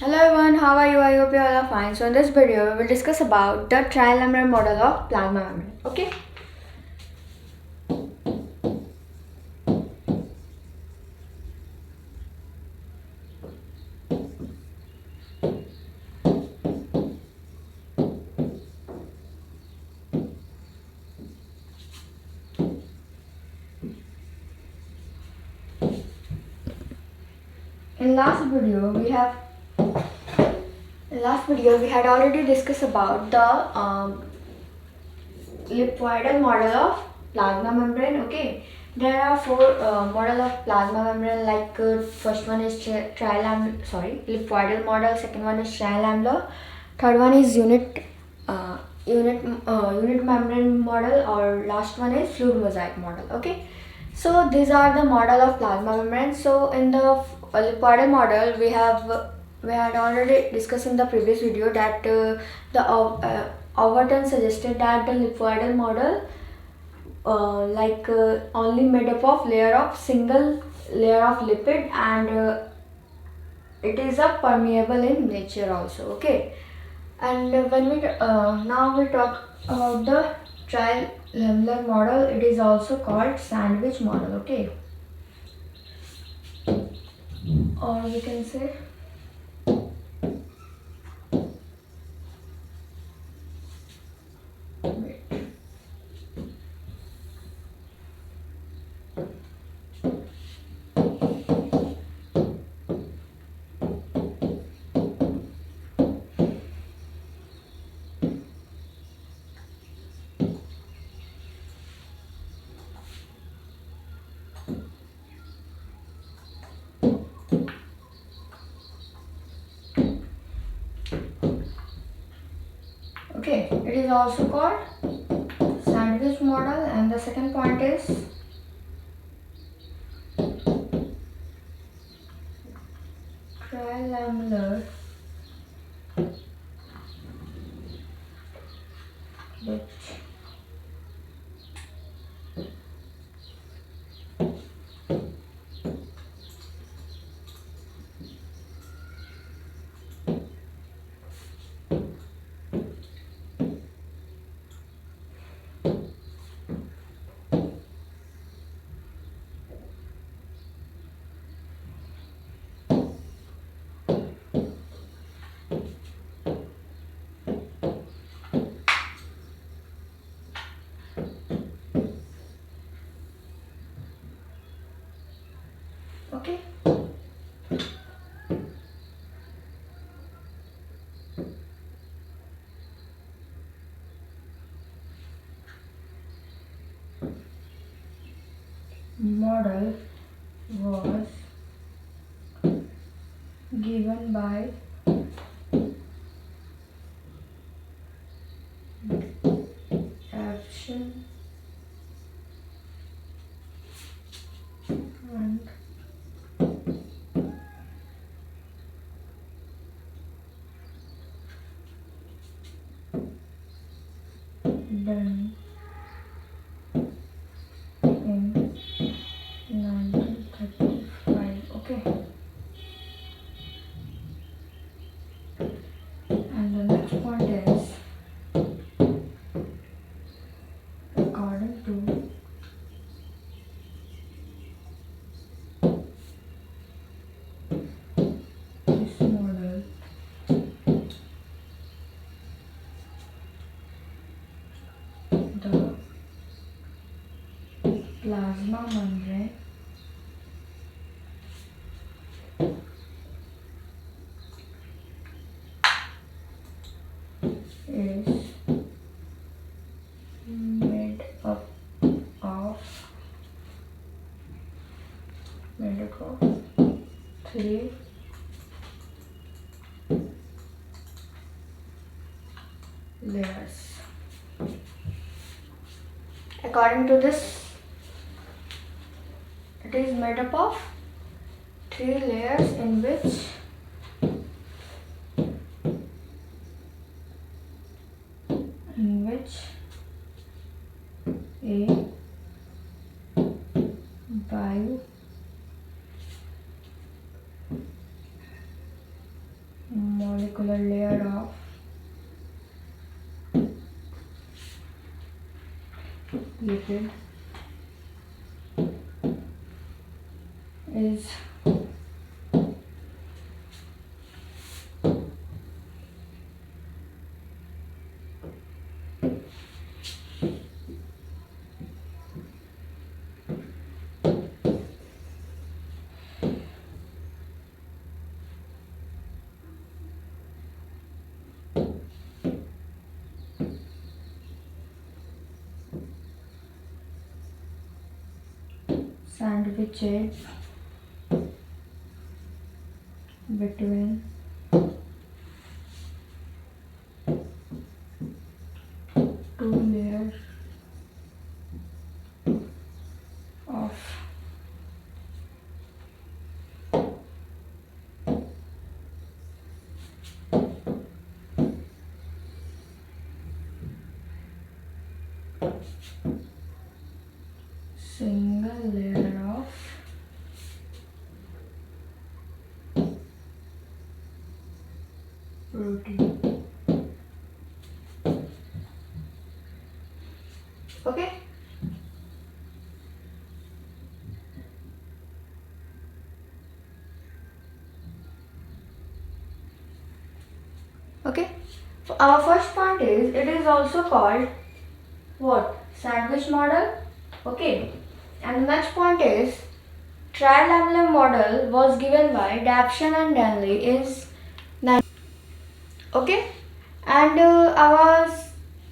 Hello everyone, how are you? I hope you all are fine. So in this video, we will discuss about the trial membrane model of plasma membrane. Okay. In last video, we had already discussed about the lipoidal model of plasma membrane. Okay. There are four model of plasma membrane. Like first one is lipoidal model. Second one is trialamlar. Third one is uh, unit membrane model, or last one is fluid mosaic model. Okay, so these are the model of plasma membrane. So in the lipoidal model, we had already discussed in the previous video that the Overton suggested that the lipoidal model only made up of single layer of lipid, and it is a permeable in nature also. Okay, and when we now we talk about the trial model, it is also called sandwich model. Okay, or we can say, okay, it is also called sandwich model. And the second point is trilamellar, which okay, model was given by action and done in 1935. Okay, and the next point is, according to this model, the plasma membrane is made up of made up of three layers. According to this, it is made up of three layers, in which a bio biomolecular layer of lipid is sandwiched between two layers of single layer of protein. Okay. Okay. So our first point is, it is also called what? Sandwich model. Okay. And the next point is, trilamellar model was given by Dapson and Danley is 9. Okay. And our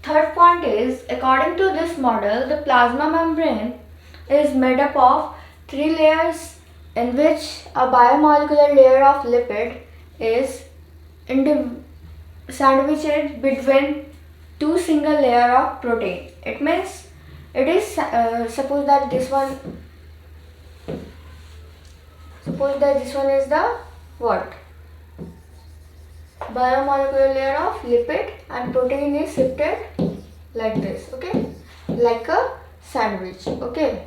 third point is, according to this model, the plasma membrane is made up of 3 layers, in which a biomolecular layer of lipid is sandwiched between two single layer of protein. It means it is suppose that this one is the what? Biomolecular layer of lipid, and protein is shifted like this. Okay, like a sandwich. Okay,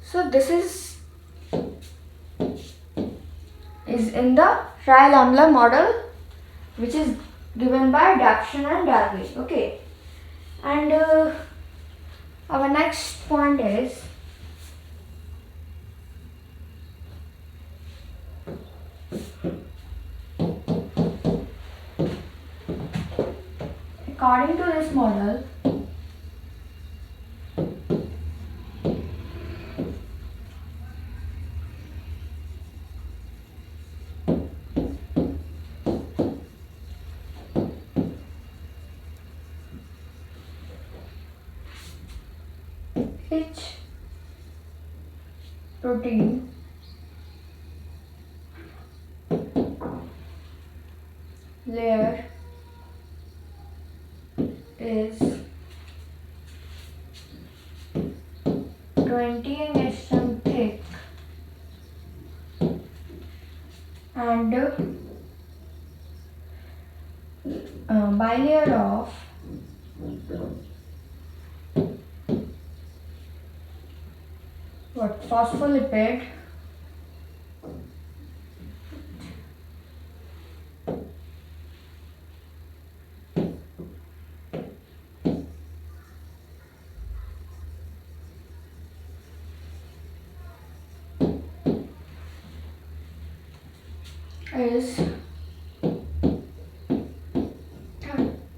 so this is in the trilamellar model, which is given by Dapson and Darby. Okay, and our next point is, according to this model, each protein layer is 20 angstrom thick and bilayer of what? Phospholipid is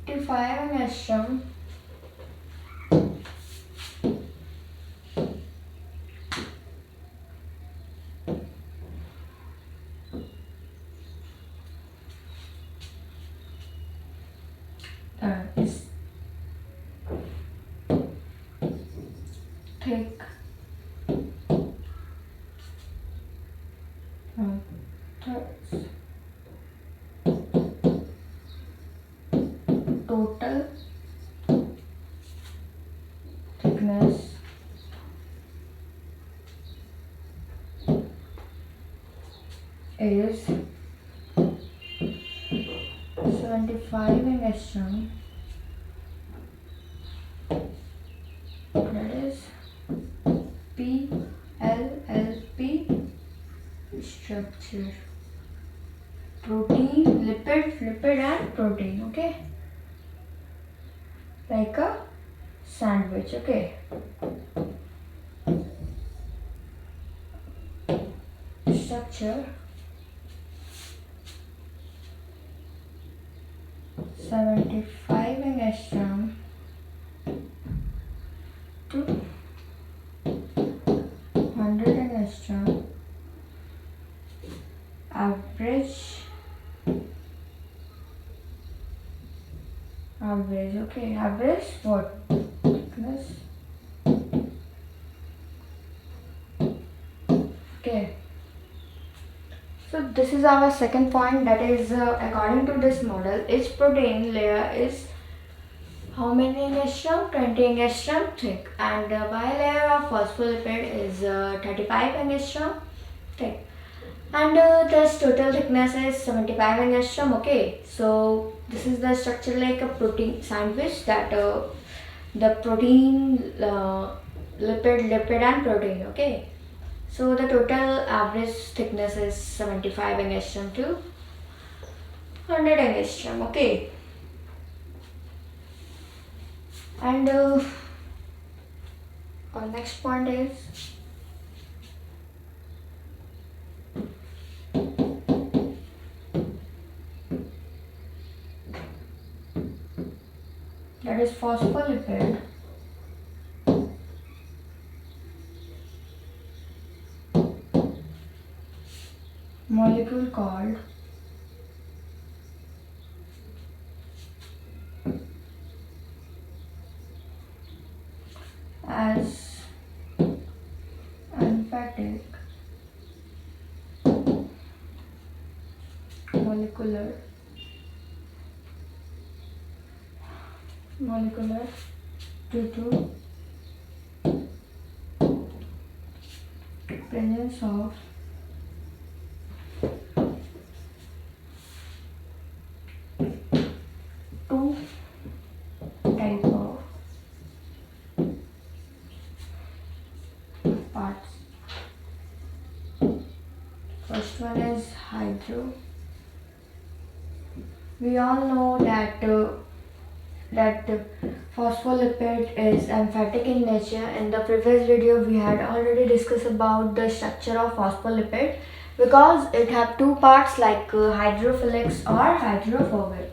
35 angstrom is thick total thickness is 75 angstrom. That is PLLP structure. protein, lipid and protein, okay, like a sandwich, okay. Structure 75 angstrom to 100 angstrom. Average, okay, average what? Thickness. Okay. So this is our second point, that is according to this model, each protein layer is how many angstrom? 20 angstrom thick, and the bilayer of phospholipid is 35 angstrom thick, and this total thickness is 75 angstrom. Okay, so this is the structure like a protein sandwich, that the protein, lipid and protein. Okay, so the total average thickness is 75 angstrom to 100 angstrom. Okay, and our next point is that is phospholipid molecule called as emphatic molecular due to presence of two type of parts. First one is hydro. We all know that phospholipid is emphatic in nature. In the previous video we had already discussed about the structure of phospholipid, because it have two parts like hydrophilic or hydrophobic.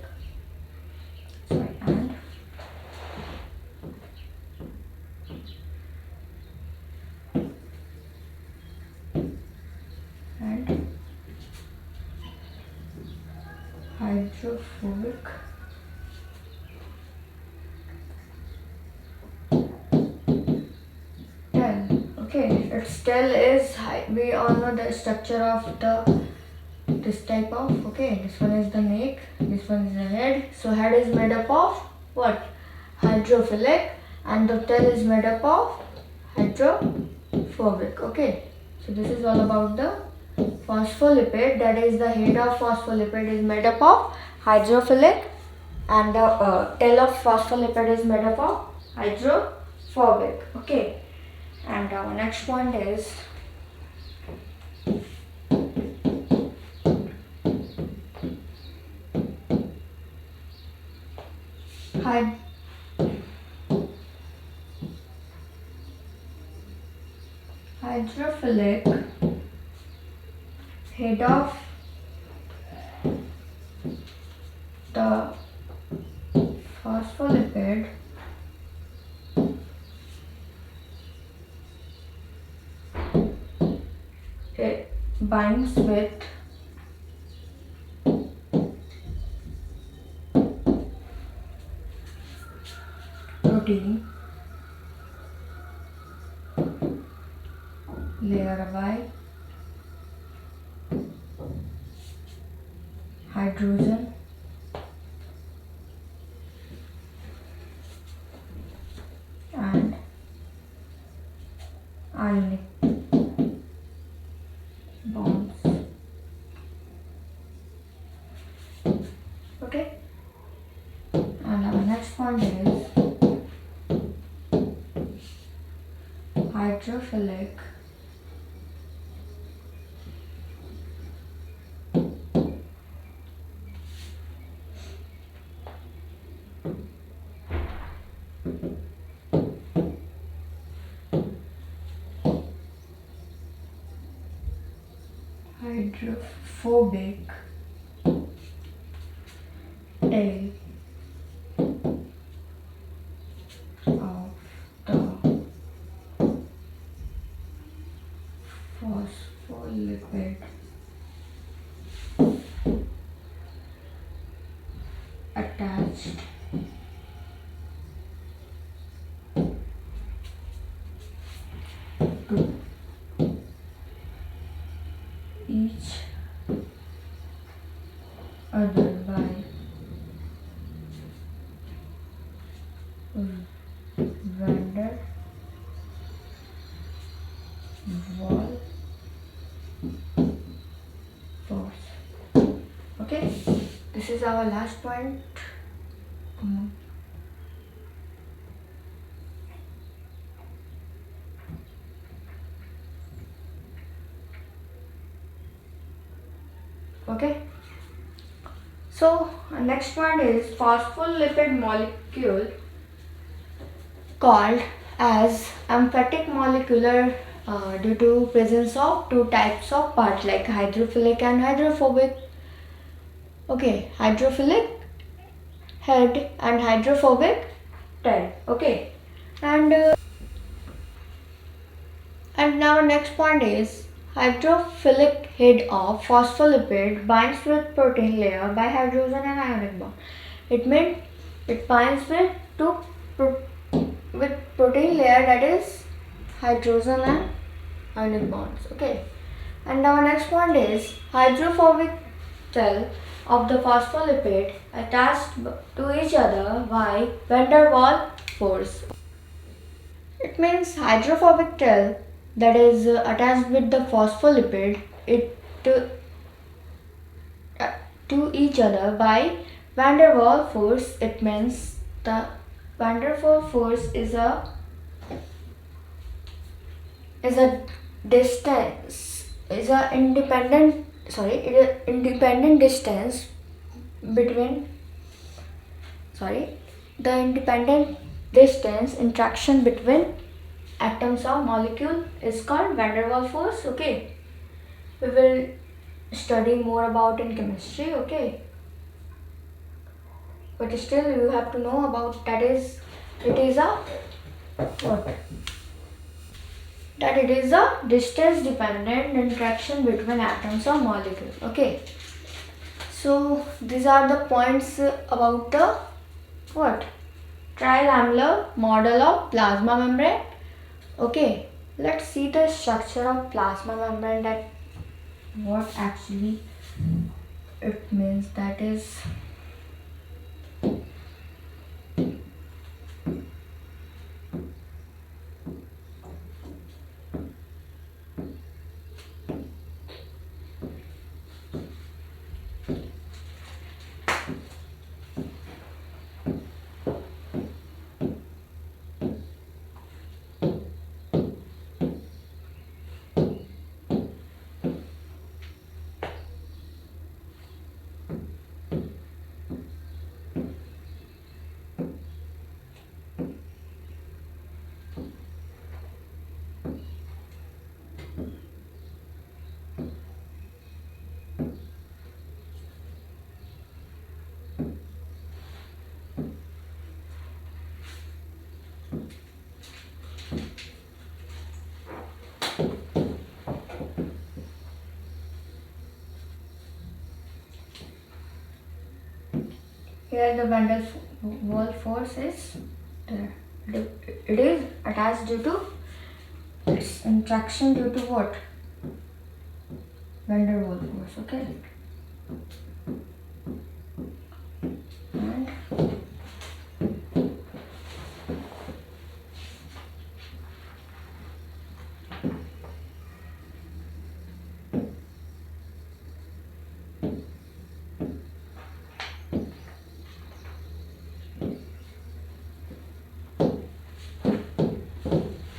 Sorry, and hydrophobic. Okay, its tail is high. We all know the structure of this type of. Okay, this one is the neck, this one is the head. So head is made up of what? Hydrophilic, and the tail is made up of hydrophobic. Okay, so this is all about the phospholipid. That is, the head of phospholipid is made up of hydrophilic, and the tail of phospholipid is made up of hydrophobic. Okay. And our next point is hydrophilic head of the phospholipid it binds with protein layer by hydrogen and ionic bonds. Okay, and our next point is hydrophilic hydrophobic tail of the phospholipid attached to each other by van der Waal force. Okay, this is our last point. Okay, so next one is phospholipid molecule called as amphitic molecular due to presence of two types of parts like hydrophilic and hydrophobic. Okay, hydrophilic head and hydrophobic tail. Okay, and now next point is hydrophilic head of phospholipid binds with protein layer by hydrogen and ionic bond. It means it binds with with protein layer, that is hydrogen and ionic bonds. Okay, and our next point is hydrophobic tail of the phospholipid attached to each other by van der Waal force. It means hydrophobic tail that is attached with the phospholipid to each other by van der Waal force. It means the van der Waal force is a independent distance between the independent distance interaction between atoms or molecule is called van der Waal force. Okay, we will study more about in chemistry. Okay, but still you have to know about that is it is a what that it is a distance dependent interaction between atoms or molecules. Okay, so these are the points about the what trilamellar model of plasma membrane. Okay, let's see the structure of plasma membrane, that what actually it means. That is here the van der Waal force is there. It is attached due to its interaction due to what? Van der Waal force. Okay, and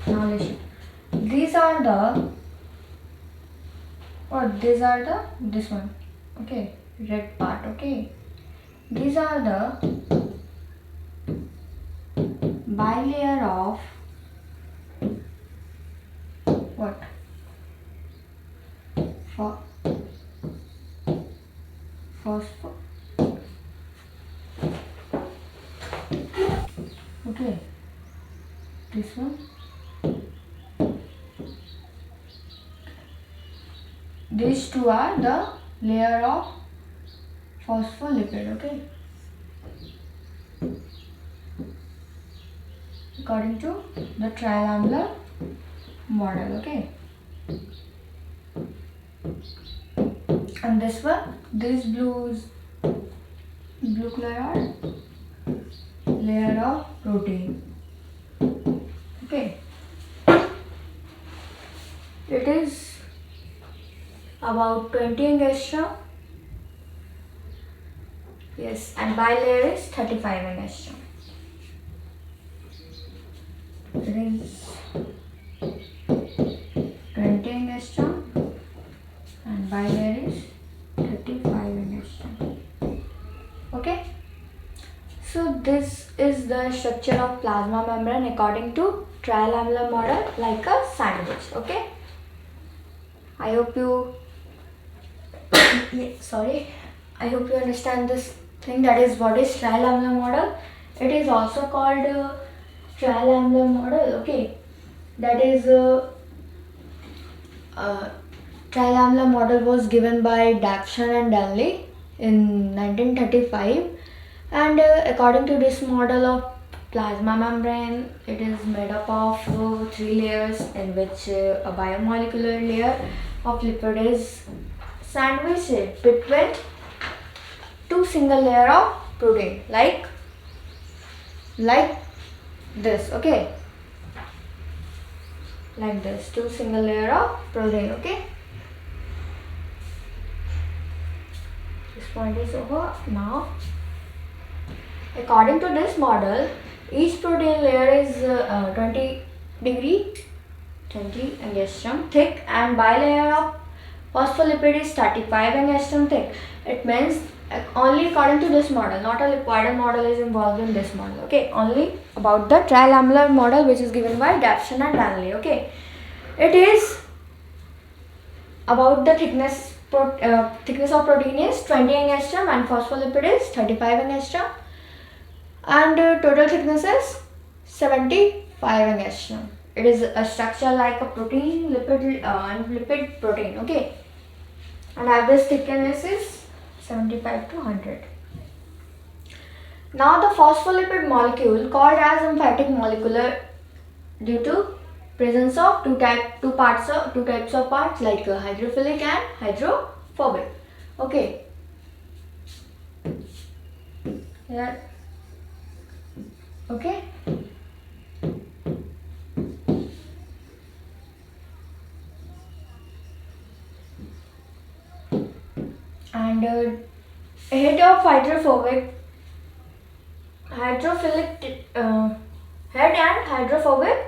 now listen. These are the this one. Okay, red part. Okay, these are the bilayer of what? Phosphor. Okay, this one. These two are the layer of phospholipid, okay, according to the trilamellar model, okay. And this one, these blue color are layer of protein, okay. It is about 20 angstrom. Yes, and bilayer is 35 angstrom. It is 20 angstrom and bilayer is 35 angstrom. Okay. So this is the structure of plasma membrane according to trilamellar model, like a sandwich. Okay. I hope you I hope you understand this thing, that is what is trilamellar model. It is also called trilamellar model, okay. That is trilamellar model was given by Dapson and Danley in 1935, and according to this model of plasma membrane, it is made up of 3 layers, in which a biomolecular layer of lipid is sandwiched between 2 single layer of protein, like this, okay, like this, 2 single layer of protein, okay. This point is over now. According to this model, each protein layer is 20 angstrom thick, and bilayer of phospholipid is 35 angstrom thick. It means only according to this model, not a lipoidal model is involved in this model, okay. Only about the trilamellar model, which is given by Dapson and Danley, okay. It is about the thickness of protein is 20 angstrom and phospholipid is 35 angstrom, and total thickness is 75 angstrom. It is a structure like a protein, lipid and lipid protein, okay. And average thickness is 75 to 100. Now the phospholipid molecule, called as emphatic molecular due to presence of two types of parts, like hydrophilic and hydrophobic, okay. Here, okay. And head of hydrophilic head and hydrophobic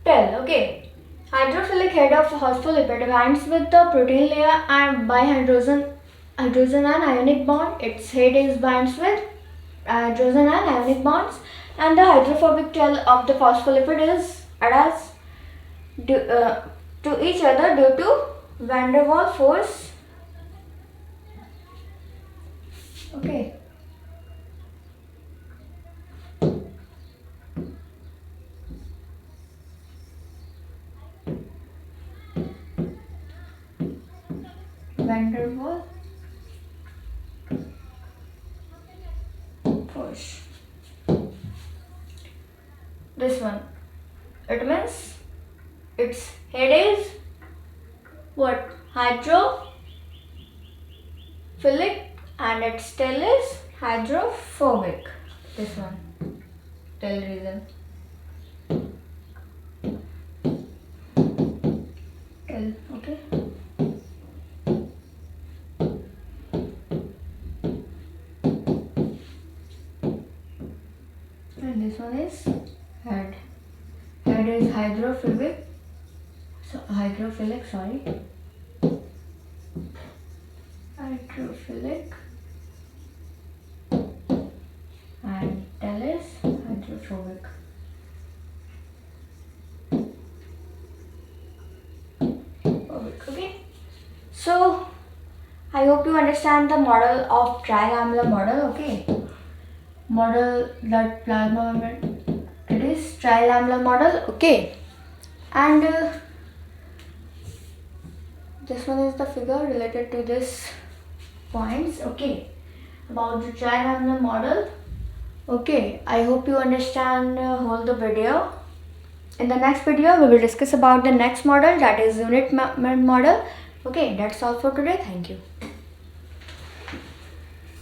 tail, okay. Hydrophilic head of phospholipid binds with the protein layer and by hydrogen and ionic bond. Its head is binds with hydrogen and ionic bonds, and the hydrophobic tail of the phospholipid is adheres to each other due to van der Waals force, okay. Van der Waals force. This one. It means its head is what? Hydrophilic, and its tail is hydrophobic. This one. Tail reason. Tail, okay. And this one is head. Head is hydrophilic, sorry. Hydrophilic, and tail is hydrophobic. Okay. So I hope you understand the model of trilamellar model. Okay, model that plasma membrane, it is trilamellar model. Okay, and this one is the figure related to this points. Okay, about the trilamellar model. Okay, I hope you understand whole the video. In the next video, we will discuss about the next model, that is unit model. Okay, that's all for today. Thank you.